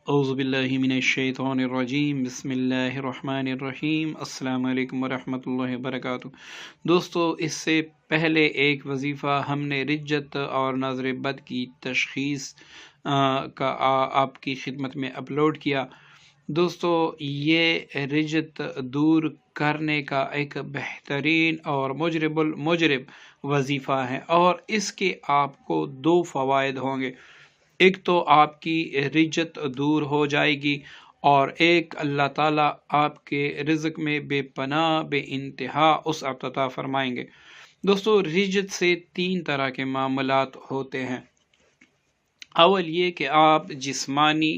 اعوذ باللہ من الشیطان الرجیم بسم اللہ الرحمن الرحیم السلام علیکم ورحمۃ اللہ وبرکاتہ۔ دوستو، اس سے پہلے ایک وظیفہ ہم نے رجت اور نظر بد کی تشخیص کا آپ کی خدمت میں اپلوڈ کیا۔ دوستو، یہ رجت دور کرنے کا ایک بہترین اور مجرب وظیفہ ہے، اور اس کے آپ کو دو فوائد ہوں گے۔ ایک تو آپ کی رجت دور ہو جائے گی، اور ایک اللہ تعالیٰ آپ کے رزق میں بے پناہ بے انتہا وسعت عطا فرمائیں گے۔ دوستو، رجت سے 3 طرح کے معاملات ہوتے ہیں۔ اول یہ کہ آپ جسمانی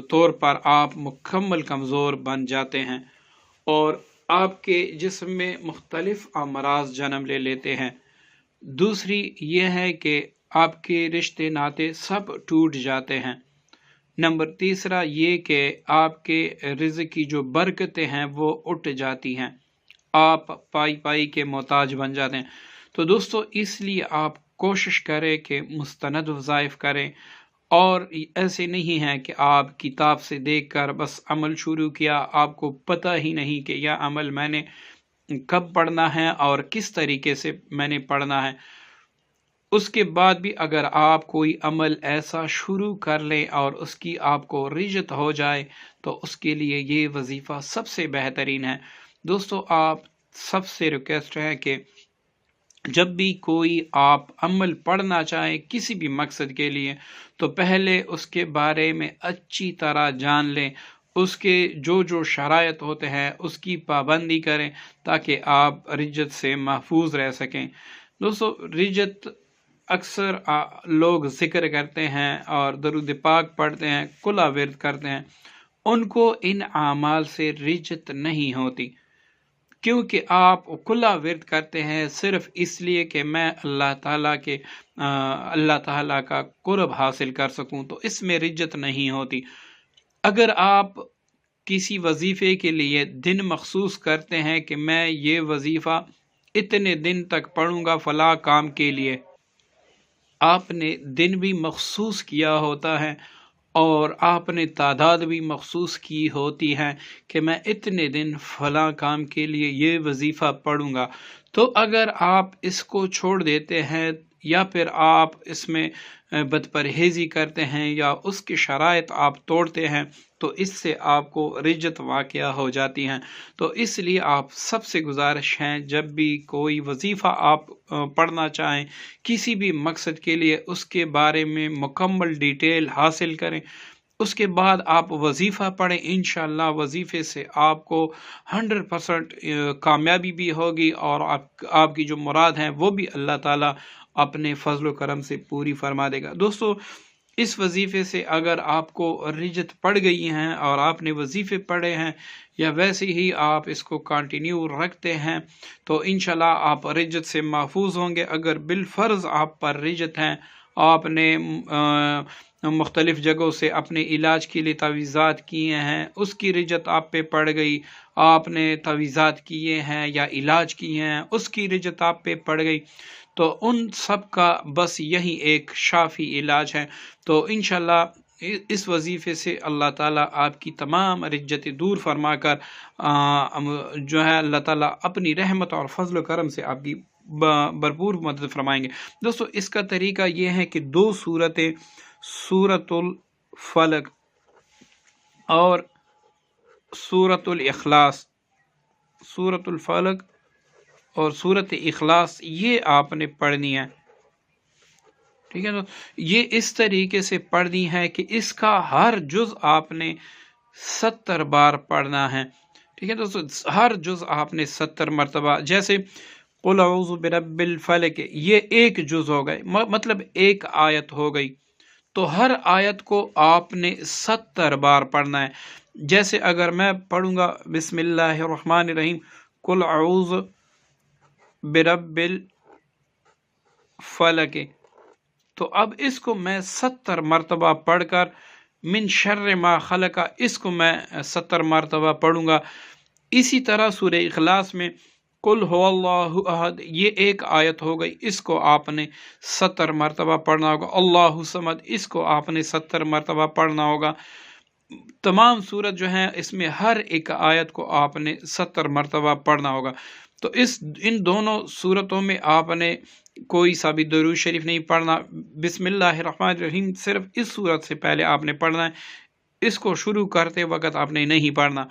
طور پر آپ مکمل کمزور بن جاتے ہیں، اور آپ کے جسم میں مختلف امراض جنم لے لیتے ہیں۔ دوسری یہ ہے کہ آپ کے رشتے ناطے سب ٹوٹ جاتے ہیں۔ نمبر تیسرا یہ کہ آپ کے رزق کی جو برکتیں ہیں وہ اٹھ جاتی ہیں، آپ پائی کے محتاج بن جاتے ہیں۔ تو دوستو، اس لیے آپ کوشش کریں کہ مستند وظائف کریں، اور ایسے نہیں ہے کہ آپ کتاب سے دیکھ کر بس عمل شروع کیا، آپ کو پتہ ہی نہیں کہ یہ عمل میں نے کب پڑھنا ہے اور کس طریقے سے میں نے پڑھنا ہے۔ اس کے بعد بھی اگر آپ کوئی عمل ایسا شروع کر لیں اور اس کی آپ کو رجت ہو جائے، تو اس کے لیے یہ وظیفہ سب سے بہترین ہے۔ دوستو، آپ سب سے ریکویسٹ ہے کہ جب بھی کوئی آپ عمل پڑھنا چاہیں کسی بھی مقصد کے لیے، تو پہلے اس کے بارے میں اچھی طرح جان لیں، اس کے جو شرائط ہوتے ہیں اس کی پابندی کریں، تاکہ آپ رجت سے محفوظ رہ سکیں۔ دوستو، رجت اکثر لوگ ذکر کرتے ہیں اور درود پاک پڑھتے ہیں، کلا ورد کرتے ہیں، ان کو ان اعمال سے رجت نہیں ہوتی، کیونکہ آپ کلا ورد کرتے ہیں صرف اس لیے کہ میں اللہ تعالیٰ کا قرب حاصل کر سکوں، تو اس میں رجت نہیں ہوتی۔ اگر آپ کسی وظیفے کے لیے دن مخصوص کرتے ہیں کہ میں یہ وظیفہ اتنے دن تک پڑھوں گا فلاں کام کے لیے، آپ نے دن بھی مخصوص کیا ہوتا ہے اور آپ نے تعداد بھی مخصوص کی ہوتی ہے کہ میں اتنے دن فلاں کام کے لیے یہ وظیفہ پڑھوں گا۔ تو اگر آپ اس کو چھوڑ دیتے ہیں، یا پھر آپ اس میں بد پرہیزی کرتے ہیں، یا اس کی شرائط آپ توڑتے ہیں، تو اس سے آپ کو رجت واقع ہو جاتی ہیں۔ تو اس لیے آپ سب سے گزارش ہے، جب بھی کوئی وظیفہ آپ پڑھنا چاہیں کسی بھی مقصد کے لیے، اس کے بارے میں مکمل ڈیٹیل حاصل کریں، اس کے بعد آپ وظیفہ پڑھیں۔ انشاءاللہ وظیفے سے آپ کو 100% کامیابی بھی ہوگی، اور آپ کی جو مراد ہیں وہ بھی اللہ تعالیٰ اپنے فضل و کرم سے پوری فرما دے گا۔ دوستو، اس وظیفے سے اگر آپ کو رجت پڑ گئی ہیں اور آپ نے وظیفے پڑھے ہیں، یا ویسے ہی آپ اس کو کنٹینیو رکھتے ہیں، تو انشاءاللہ آپ رجت سے محفوظ ہوں گے۔ اگر بالفرض آپ پر رجت ہیں، آپ نے مختلف جگہوں سے اپنے علاج کے لیے تعویذات کیے ہیں، اس کی رجت آپ پہ پڑ گئی، آپ نے تعویذات کیے ہیں یا علاج کیے ہیں، اس کی رجت آپ پہ پڑ گئی، تو ان سب کا بس یہی ایک شافی علاج ہے۔ تو انشاءاللہ اس وظیفے سے اللہ تعالیٰ آپ کی تمام رجتیں دور فرما کر جو ہے اللہ تعالیٰ اپنی رحمت اور فضل و کرم سے آپ کی بھرپور مدد فرمائیں گے۔ دوستو، اس کا طریقہ یہ ہے کہ 2 صورتیں، سورۃ الفلق اور سورۃ الاخلاص، سورۃ الفلق اور سورۃ اخلاص، یہ آپ نے پڑھنی ہے۔ ٹھیک ہے، تو یہ اس طریقے سے پڑھنی ہے کہ اس کا ہر جز آپ نے 70 بار پڑھنا ہے۔ ٹھیک ہے دوستو، ہر جز آپ نے 70 مرتبہ، جیسے قل اعوذ برب الفلق، یہ ایک جز ہو گئے، مطلب ایک آیت ہو گئی، تو ہر آیت کو آپ نے 70 بار پڑھنا ہے۔ جیسے اگر میں پڑھوں گا بسم اللہ الرحمن الرحیم، قل اعوذ برب الفلق، تو اب اس کو میں 70 مرتبہ پڑھ کر من شر ما خلق، اس کو میں 70 مرتبہ پڑھوں گا۔ اسی طرح سورہ اخلاص میں قل هو اللہ احد، یہ ایک آیت ہو گئی، اس کو آپ نے 70 مرتبہ پڑھنا ہوگا۔ اللہ صمد، اس کو آپ نے 70 مرتبہ پڑھنا ہوگا۔ تمام سورت جو ہیں اس میں ہر ایک آیت کو آپ نے 70 مرتبہ پڑھنا ہوگا۔ تو ان دونوں صورتوں میں آپ نے کوئی سا بھی درود شریف نہیں پڑھنا۔ بسم اللہ الرحمن الرحیم صرف اس صورت سے پہلے آپ نے پڑھنا ہے، اس کو شروع کرتے وقت آپ نے نہیں پڑھنا۔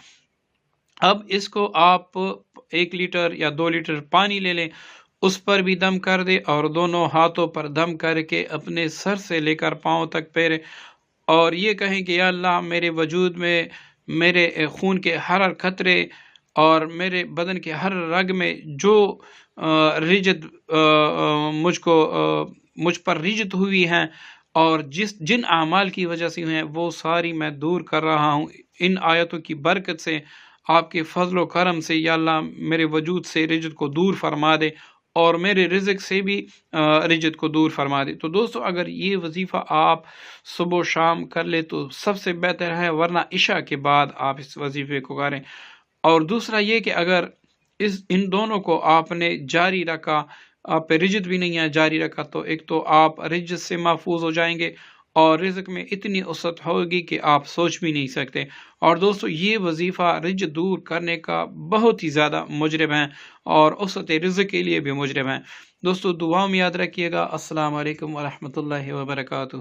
اب اس کو آپ 1 لیٹر یا 2 لیٹر پانی لے لیں، اس پر بھی دم کر دے اور دونوں ہاتھوں پر دم کر کے اپنے سر سے لے کر پاؤں تک پھیرے، اور یہ کہیں کہ یا اللہ میرے وجود میں، میرے خون کے ہر قطرے اور میرے بدن کے ہر رگ میں جو رجت مجھ پر رجت ہوئی ہیں اور جن اعمال کی وجہ سے ہیں وہ ساری میں دور کر رہا ہوں، ان آیتوں کی برکت سے، آپ کے فضل و کرم سے یا اللہ میرے وجود سے رجت کو دور فرما دے اور میرے رزق سے بھی رجت کو دور فرما دے۔ تو دوستو اگر یہ وظیفہ آپ صبح و شام کر لے تو سب سے بہتر ہے، ورنہ عشاء کے بعد آپ اس وظیفے کو کریں۔ اور دوسرا یہ کہ اگر ان دونوں کو آپ نے جاری رکھا، آپ پہ رجت بھی نہیں ہے، جاری رکھا، تو ایک تو آپ رجت سے محفوظ ہو جائیں گے اور رزق میں اتنی وسعت ہوگی کہ آپ سوچ بھی نہیں سکتے۔ اور دوستو یہ وظیفہ رجت دور کرنے کا بہت ہی زیادہ مجرب ہیں اور وسعت رزق کے لیے بھی مجرب ہیں۔ دوستو دعاؤں میں یاد رکھیے گا۔ السلام علیکم ورحمۃ اللہ وبرکاتہ۔